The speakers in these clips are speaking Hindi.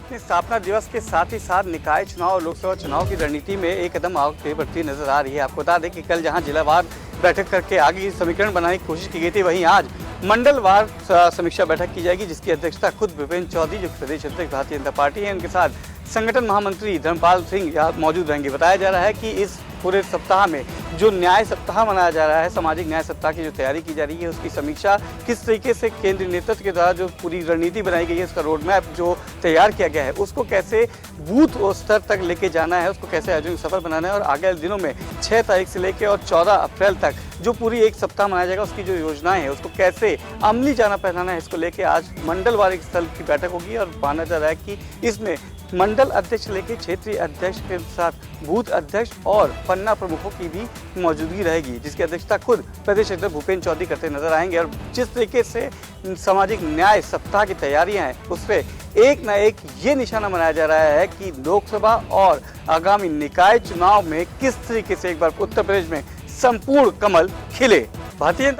अपने स्थापना दिवस के साथ ही साथ निकाय चुनाव और लोकसभा चुनाव की रणनीति में एक कदम आगे बढ़ती नजर आ रही है। आपको बता दें कि कल जहां जिलावार बैठक करके आगे समीकरण बनाने की कोशिश की गई थी, वहीं आज मंडलवार समीक्षा बैठक की जाएगी, जिसकी अध्यक्षता खुद भूपेंद्र चौधरी जो प्रदेश अध्यक्ष भारतीय जनता पार्टी है, उनके साथ संगठन महामंत्री धर्मपाल सिंह यहाँ मौजूद रहेंगे। बताया जा रहा है कि इस पूरे सप्ताह में जो न्याय सप्ताह मनाया जा रहा है, सामाजिक न्याय सप्ताह की जो तैयारी की जा रही है, उसकी समीक्षा किस तरीके से केंद्रीय नेतृत्व के द्वारा जो पूरी रणनीति बनाई गई है, उसका रोड मैप जो तैयार किया गया है, उसको कैसे बूथ स्तर तक लेके जाना है, उसको कैसे आयोजन सफल बनाना है और आगे दिनों में 6 तारीख से लेकर और 14 अप्रैल तक जो पूरी एक सप्ताह मनाया जाएगा, उसकी जो योजनाएं हैं उसको कैसे अमली जाना पहनाना है, इसको लेके आज मंडलवार स्थल की बैठक होगी। और माना जा रहा है कि इसमें मंडल अध्यक्ष लेके क्षेत्रीय अध्यक्ष के साथ बूथ अध्यक्ष और पन्ना प्रमुखों की भी मौजूदगी रहेगी, जिसकी अध्यक्षता खुद प्रदेश अध्यक्ष भूपेंद्र चौधरी करते नजर आएंगे। और जिस तरीके से सामाजिक न्याय सप्ताह की तैयारियां हैं, उस पर एक न एक ये निशाना बनाया जा रहा है कि लोकसभा और आगामी निकाय चुनाव में किस तरीके से एक बार उत्तर प्रदेश में संपूर्ण कमल खिले। भारतीय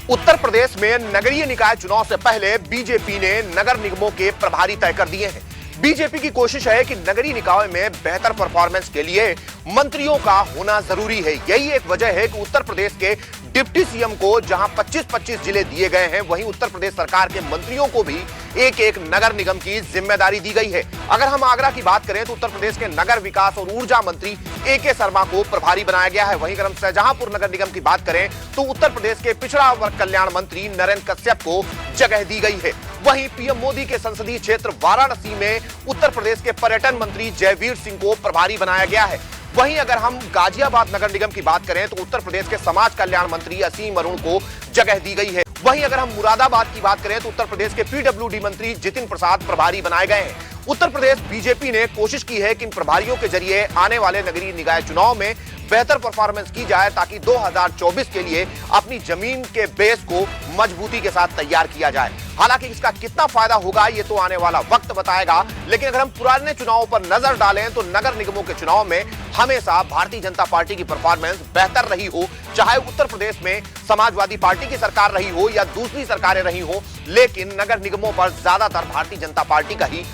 उत्तर प्रदेश में नगरीय निकाय चुनाव से पहले बीजेपी ने नगर निगमों के प्रभारी तय कर दिए हैं। बीजेपी की कोशिश है कि नगरीय निकाय में बेहतर परफॉर्मेंस के लिए मंत्रियों का होना जरूरी है। यही एक वजह है कि उत्तर प्रदेश के डिप्टी सीएम को जहां 25-25 जिले दिए गए हैं, वहीं उत्तर प्रदेश सरकार के मंत्रियों को भी एक एक नगर निगम की जिम्मेदारी दी गई है। अगर हम आगरा की बात करें तो उत्तर प्रदेश के नगर विकास और ऊर्जा मंत्री AK शर्मा को प्रभारी बनाया गया है। वहीं अगर हम शाहजहांपुर नगर निगम की बात करें तो उत्तर प्रदेश के पिछड़ा वर्ग कल्याण मंत्री नरेंद्र कश्यप को जगह दी गई है। वहीं पीएम मोदी के संसदीय क्षेत्र वाराणसी में उत्तर प्रदेश के पर्यटन मंत्री जयवीर सिंह को प्रभारी बनाया गया है। वहीं अगर हम गाजियाबाद नगर निगम की बात करें तो उत्तर प्रदेश के समाज कल्याण मंत्री असीम अरुण को जगह दी गई है। वहीं अगर हम मुरादाबाद की बात करें तो उत्तर प्रदेश के PWD मंत्री जितिन प्रसाद प्रभारी बनाए गए हैं। उत्तर प्रदेश बीजेपी ने कोशिश की है कि इन प्रभारियों के जरिए आने वाले नगरीय निकाय चुनाव में बेहतर परफॉर्मेंस की जाए, ताकि 2024 के लिए अपनी जमीन के बेस को मजबूती के साथ तैयार किया जाए। हालांकि इसका कितना फायदा होगा ये तो आने वाला वक्त बताएगा, लेकिन अगर हम पुराने चुनावों पर नजर डालें तो नगर निगमों के चुनाव में हमेशा भारतीय जनता पार्टी की परफॉर्मेंस बेहतर रही हो, चाहे उत्तर प्रदेश में समाजवादी पार्टी की सरकार रही हो या दूसरी सरकारें रही हो, लेकिन नगर निगमों पर ज्यादातर भारतीय जनता पार्टी का ही।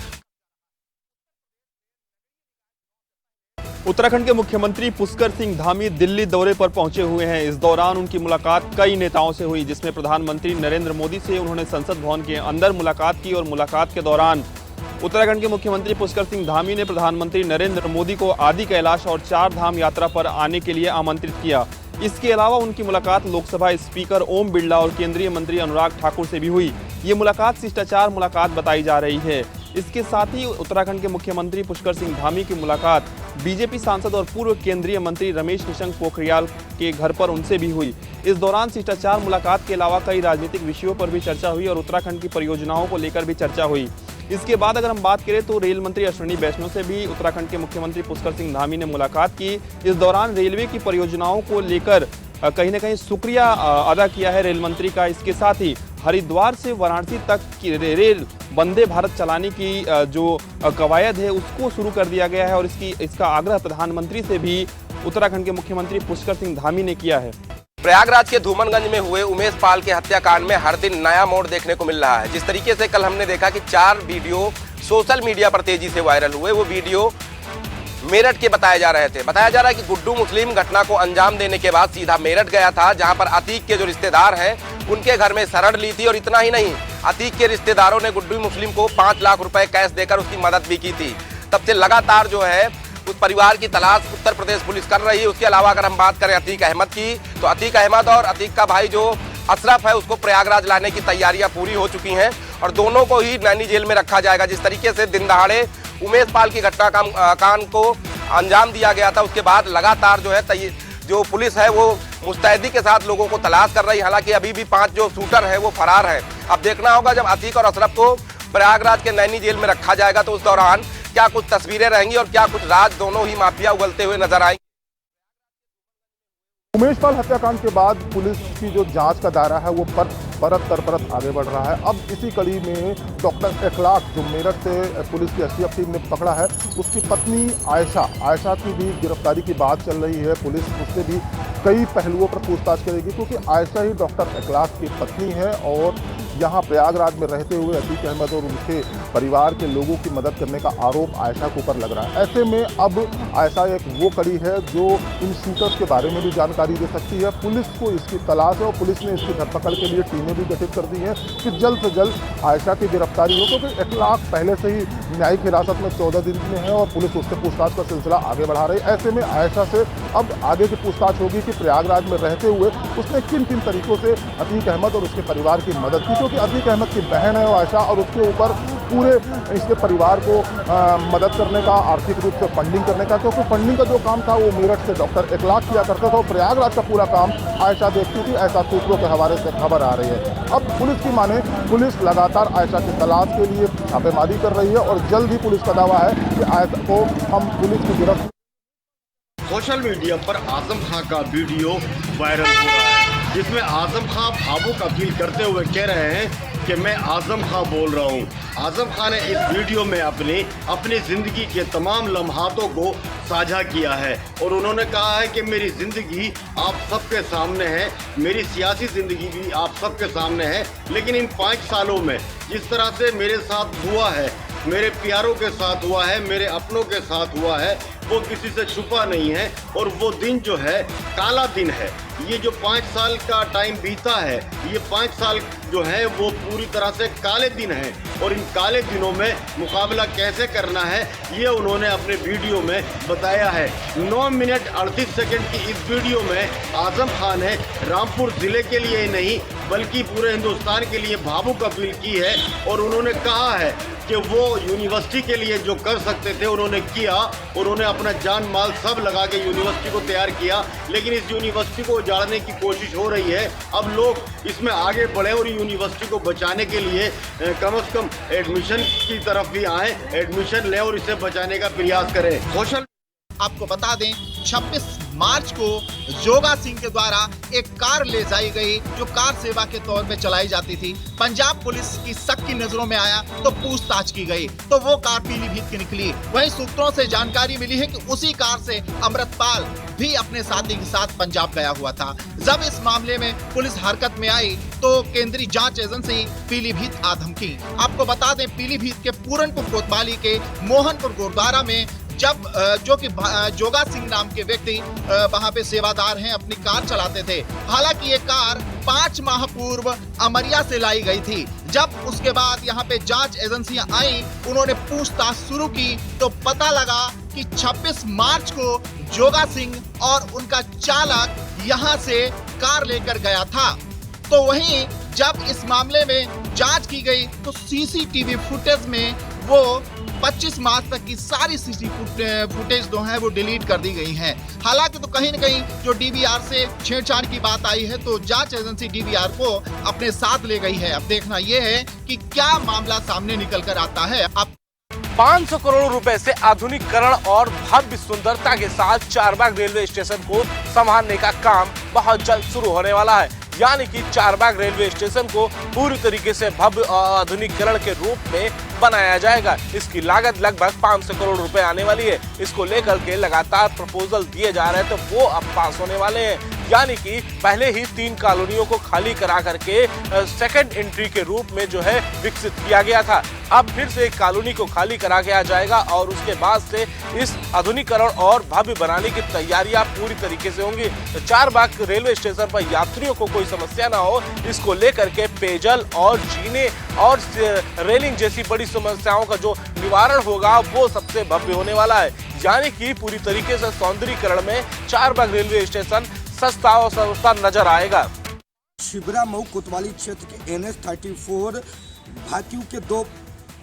उत्तराखंड के मुख्यमंत्री पुष्कर सिंह धामी दिल्ली दौरे पर पहुंचे हुए हैं। इस दौरान उनकी मुलाकात कई नेताओं से हुई, जिसमें प्रधानमंत्री नरेंद्र मोदी से उन्होंने संसद भवन के अंदर मुलाकात की और मुलाकात के दौरान उत्तराखंड के मुख्यमंत्री पुष्कर सिंह धामी ने प्रधानमंत्री नरेंद्र मोदी को आदि कैलाश और 4 धाम यात्रा पर आने के लिए आमंत्रित किया। इसके अलावा उनकी मुलाकात लोकसभा स्पीकर ओम बिरला और केंद्रीय मंत्री अनुराग ठाकुर से भी हुई। ये मुलाकात शिष्टाचार मुलाकात बताई जा रही है। इसके साथ ही उत्तराखंड के मुख्यमंत्री पुष्कर सिंह धामी की मुलाकात बीजेपी सांसद और पूर्व केंद्रीय मंत्री रमेश निशंक पोखरियाल के घर पर उनसे भी हुई। इस दौरान शिष्टाचार मुलाकात के अलावा कई राजनीतिक विषयों पर भी चर्चा हुई और उत्तराखंड की परियोजनाओं को लेकर भी चर्चा हुई। इसके बाद अगर हम बात करें तो रेल मंत्री अश्विनी वैष्णव से भी उत्तराखंड के मुख्यमंत्री पुष्कर सिंह धामी ने मुलाकात की। इस दौरान रेलवे की परियोजनाओं को लेकर कहीं न कहीं शुक्रिया अदा किया है रेल मंत्री का। इसके साथ ही हरिद्वार से वाराणसी तक की रेल वंदे भारत चलाने की जो कवायद है उसको शुरू कर दिया गया है और इसका आग्रह प्रधानमंत्री से भी उत्तराखंड के मुख्यमंत्री पुष्कर सिंह धामी ने किया है। प्रयागराज के धूमनगंज में हुए उमेश पाल के हत्याकांड में हर दिन नया मोड़ देखने को मिल रहा है। जिस तरीके से कल हमने देखा कि 4 वीडियो सोशल मीडिया पर तेजी से वायरल हुए, वो वीडियो मेरठ के बताए जा रहे थे। बताया जा रहा है कि गुड्डू मुस्लिम घटना को अंजाम देने के बाद सीधा मेरठ गया था, जहां पर अतीक के जो रिश्तेदार हैं उनके घर में शरण ली थी। और इतना ही नहीं, अतीक के रिश्तेदारों ने गुड्डू मुस्लिम को 5 लाख रुपए कैश देकर उसकी मदद भी की थी। तब से लगातार जो है उस परिवार की तलाश उत्तर प्रदेश पुलिस कर रही है। उसके अलावा अगर हम बात करें अतीक अहमद की, तो अतीक अहमद और अतीक का भाई जो अशरफ है उसको प्रयागराज लाने की तैयारियां पूरी हो चुकी हैं और दोनों को ही नैनी जेल में रखा जाएगा। जिस तरीके से दिन दहाड़े उमेश पाल की घटना कांड को अंजाम दिया गया था, उसके बाद लगातार जो है जो पुलिस है वो मुस्तैदी के साथ लोगों को तलाश कर रही है। हालांकि अभी भी 5 जो शूटर है वो फरार है। अब देखना होगा जब अतीक और अशरफ को प्रयागराज के नैनी जेल में रखा जाएगा तो उस दौरान क्या कुछ तस्वीरें रहेंगी और क्या कुछ राज दोनों ही माफिया उगलते हुए नजर आएंगे। उमेश पाल हत्याकांड के बाद पुलिस की जो जांच का दायरा है वो परत आगे बढ़ रहा है। अब इसी कड़ी में डॉक्टर इखलाक जो मेरठ से पुलिस की STF टीम ने पकड़ा है, उसकी पत्नी आयशा की भी गिरफ्तारी की बात चल रही है। पुलिस उससे भी कई पहलुओं पर पूछताछ करेगी, क्योंकि आयशा ही डॉक्टर इखलाक की पत्नी है और यहाँ प्रयागराज में रहते हुए अतीक अहमद और उनके परिवार के लोगों की मदद करने का आरोप आयशा के ऊपर लग रहा है। ऐसे में अब आयशा एक वो कड़ी है जो इन शूटर्स के बारे में भी जानकारी दे सकती है। पुलिस को इसकी तलाश है और पुलिस ने इसकी धरपकड़ के लिए टीमें भी गठित कर दी हैं कि जल्द से जल्द आयशा की गिरफ्तारी हो, क्योंकि इखलाक पहले से ही न्यायिक हिरासत में 14 दिन में है और पुलिस उससे पूछताछ का सिलसिला आगे बढ़ा रही है। ऐसे में आयशा से अब आगे की पूछताछ होगी कि प्रयागराज में रहते हुए उसने किन किन तरीकों से अतीक अहमद और उसके परिवार की मदद की, क्योंकि अतीक अहमद की बहन है आयशा और उसके ऊपर पूरे इसके परिवार को मदद करने का, आर्थिक रूप से फंडिंग करने का, क्योंकि फंडिंग का जो काम था वो मेरठ से डॉक्टर इखलाक किया करता था और प्रयागराज का पूरा काम आयशा देखती थी, ऐसा सूत्रों के हवाले से खबर आ रही है। अब पुलिस की माने पुलिस लगातार आयशा की तलाश के लिए छापेमारी कर रही है और जल्द ही पुलिस का दावा है कि आयशा को हम पुलिस की गिरफ्त। सोशल मीडिया पर आजम खां का वीडियो वायरल हो रहा है, जिसमें आजम खां भावुक अपील करते हुए कह रहे हैं कि मैं आजम खां बोल रहा हूं। आजम खां ने इस वीडियो में अपनी ज़िंदगी के तमाम लम्हातों को साझा किया है और उन्होंने कहा है कि मेरी ज़िंदगी आप सबके सामने है, मेरी सियासी ज़िंदगी भी आप सबके सामने है, लेकिन इन 5 सालों में जिस तरह से मेरे साथ हुआ है, मेरे प्यारों के साथ हुआ है, मेरे अपनों के साथ हुआ है, वो किसी से छुपा नहीं है और वो दिन जो है काला दिन है। ये जो 5 साल का टाइम बीता है, ये 5 साल जो है वो पूरी तरह से काले दिन है और इन काले दिनों में मुकाबला कैसे करना है ये उन्होंने अपने वीडियो में बताया है। 9 मिनट 38 सेकंड की इस वीडियो में आजम खान ने रामपुर ज़िले के लिए ही नहीं बल्कि पूरे हिंदुस्तान के लिए भावुक अपील की है और उन्होंने कहा है कि वो यूनिवर्सिटी के लिए जो कर सकते थे उन्होंने किया, उन्होंने अपना जान माल सब लगा के यूनिवर्सिटी को तैयार किया, लेकिन इस यूनिवर्सिटी को उजाड़ने की कोशिश हो रही है। अब लोग इसमें आगे बढ़े और यूनिवर्सिटी को बचाने के लिए कम से कम एडमिशन की तरफ भी आए, एडमिशन लें और इसे बचाने का प्रयास करें। सोशल आपको बता दें 26 मार्च को जोगा सिंह के द्वारा एक कार ले जाई गई जो कार सेवा के तौर पे चलाई जाती थी। पंजाब पुलिस की सबकी नजरों में आया तो पूछताछ की गई तो वो कार पीलीभीत की निकली। वहीं सूत्रों से जानकारी मिली है कि उसी कार से अमृतपाल भी अपने साथी के साथ पंजाब गया हुआ था। जब इस मामले में पुलिस हरकत में आई तो केंद्रीय जांच एजेंसी पीलीभीत आ धमकी। आपको बता दें पीलीभीत के पूरनपुर कोतवाली के मोहनपुर गुरुद्वारा में जब जो कि जोगा सिंह नाम के व्यक्ति वहां पे सेवादार हैं, अपनी कार चलाते थे। हालांकि ये कार 5 माह पूर्व अमरिया से लाई गई थी। जब उसके बाद यहाँ पे जांच एजेंसियां आई, उन्होंने पूछताछ शुरू की तो पता लगा कि 26 मार्च को जोगा सिंह और उनका चालक यहाँ से कार लेकर गया था। तो वहीं जब इस मामले में जांच की गई तो सीसीटीवी फुटेज में वो 25 मार्च तक की सारी सीसीटीवी फुटेज जो है वो डिलीट कर दी गई हैं। हालांकि तो कहीं न कहीं जो डीवीआर से छेड़छाड़ की बात आई है तो जांच एजेंसी डीवीआर को अपने साथ ले गई है। अब देखना यह है कि क्या मामला सामने निकल कर आता है। अब 500 करोड़ रुपए से आधुनिकीकरण और भव्य सुंदरता के साथ चारबाग रेलवे स्टेशन को संभालने का काम बहुत जल्द शुरू होने वाला है। यानी कि चारबाग रेलवे स्टेशन को पूरी तरीके से भव्य आधुनिकीकरण के रूप में बनाया जाएगा। इसकी लागत लगभग 500 करोड़ रुपए आने वाली है। इसको लेकर के लगातार प्रपोजल दिए जा रहे हैं तो वो अब पास होने वाले हैं। यानी कि पहले ही 3 कॉलोनियों को खाली करा करके सेकंड एंट्री के रूप में जो है विकसित किया गया था। अब फिर से एक कॉलोनी को खाली करा गया जाएगा और उसके बाद से इस आधुनिकीकरण और भव्य बनाने की तैयारियां पूरी तरीके से होंगी। तो चारबाग रेलवे स्टेशन पर यात्रियों को कोई समस्या ना हो, इसको लेकर के पेयजल और जीने और रेलिंग जैसी बड़ी समस्याओं का जो निवारण होगा वो सबसे भव्य होने वाला है। यानी कि पूरी तरीके से सौंदर्यीकरण में चारबाग रेलवे स्टेशन सस्ता और सस्ता नजर आएगा। शिबरा मऊ कोतवाली क्षेत्र के NH 34 भाकियों के 2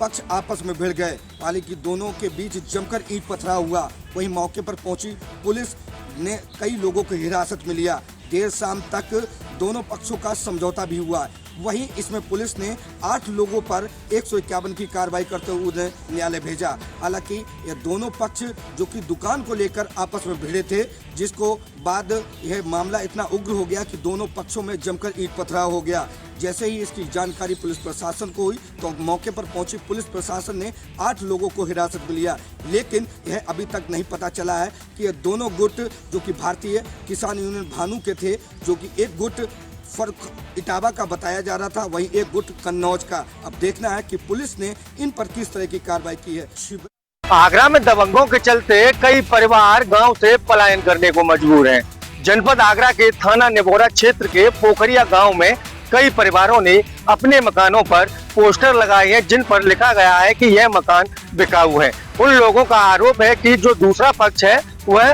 पक्ष आपस में भिड़ गए। हालांकि दोनों के बीच जमकर ईंट पथराव हुआ। वहीं मौके पर पहुंची पुलिस ने कई लोगों को हिरासत में लिया। देर शाम तक दोनों पक्षों का समझौता भी हुआ। वहीं इसमें पुलिस ने 8 लोगों पर 151 की कार्रवाई करते हुए उन्हें न्यायालय भेजा। हालांकि ये दोनों पक्ष जो कि दुकान को लेकर आपस में भिड़े थे, जिसको बाद यह मामला इतना उग्र हो गया कि दोनों पक्षों में जमकर ईंट पथराव हो गया। जैसे ही इसकी जानकारी पुलिस प्रशासन को हुई तो मौके पर पहुंची पुलिस प्रशासन ने 8 लोगों को हिरासत में लिया। लेकिन यह अभी तक नहीं पता चला है कि ये दोनों गुट जो कि भारतीय किसान यूनियन भानु के थे, जो कि एक गुट फर्क इटावा का बताया जा रहा था, वहीं एक गुट कन्नौज का। अब देखना है कि पुलिस ने इन पर किस तरह की कार्रवाई की है। आगरा में दबंगों के चलते कई परिवार गांव से पलायन करने को मजबूर हैं। जनपद आगरा के थाना निबोरा क्षेत्र के पोखरिया गांव में कई परिवारों ने अपने मकानों पर पोस्टर लगाए हैं जिन पर लिखा गया है कि यह मकान बिकाऊ है। उन लोगों का आरोप है कि जो दूसरा पक्ष है वह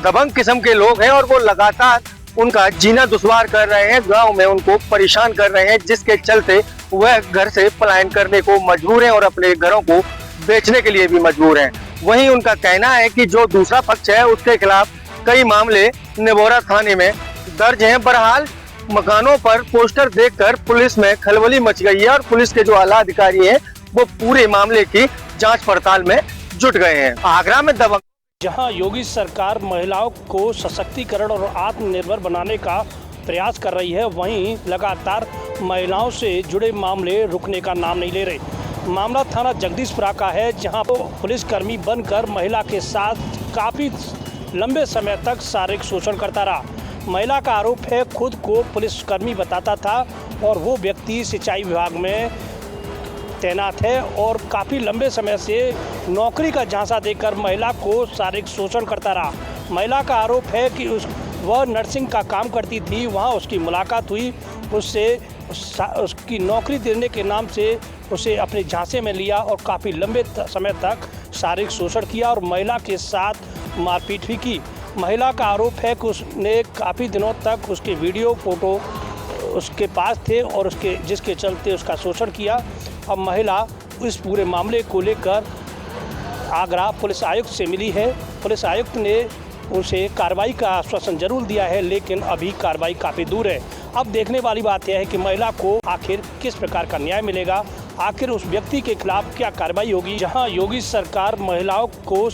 दबंग किस्म के लोग हैं और वो लगातार उनका जीना दुश्वार कर रहे हैं, गांव में उनको परेशान कर रहे हैं, जिसके चलते वह घर से पलायन करने को मजबूर हैं और अपने घरों को बेचने के लिए भी मजबूर हैं। वहीं उनका कहना है कि जो दूसरा पक्ष है उसके खिलाफ कई मामले निबोरा थाने में दर्ज हैं। बहरहाल मकानों पर पोस्टर देखकर पुलिस में खलबली मच गई है और पुलिस के जो आला अधिकारी हैं वो पूरे मामले की जांच पड़ताल में जुट गए हैं। आगरा में दबंग जहां योगी सरकार महिलाओं को सशक्तिकरण और आत्मनिर्भर बनाने का प्रयास कर रही है, वहीं लगातार महिलाओं से जुड़े मामले रुकने का नाम नहीं ले रहे। मामला थाना जगदीशपुरा का है, जहां पुलिसकर्मी बनकर महिला के साथ काफ़ी लंबे समय तक शारीरिक शोषण करता रहा। महिला का आरोप है खुद को पुलिसकर्मी बताता था और वो व्यक्ति सिंचाई विभाग में तैनात है और काफ़ी लंबे समय से नौकरी का झांसा देकर महिला को शारीरिक शोषण करता रहा। महिला का आरोप है कि वह नर्सिंग का काम करती थी, वहाँ उसकी मुलाकात हुई, उससे उसकी नौकरी देने के नाम से उसे अपने झांसे में लिया और काफ़ी लंबे समय तक शारीरिक शोषण किया और महिला के साथ मारपीट भी की। महिला का आरोप है कि उसने काफ़ी दिनों तक उसके वीडियो फोटो उसके पास थे और जिसके चलते उसका शोषण किया। अब महिला इस पूरे मामले को लेकर आगरा पुलिस आयुक्त से मिली है। पुलिस आयुक्त ने उसे कार्रवाई का आश्वासन जरूर दिया है, लेकिन अभी कार्रवाई काफ़ी दूर है। अब देखने वाली बात यह है कि महिला को आखिर किस प्रकार का न्याय मिलेगा, आखिर उस व्यक्ति के खिलाफ क्या कार्रवाई होगी। जहां योगी सरकार महिलाओं को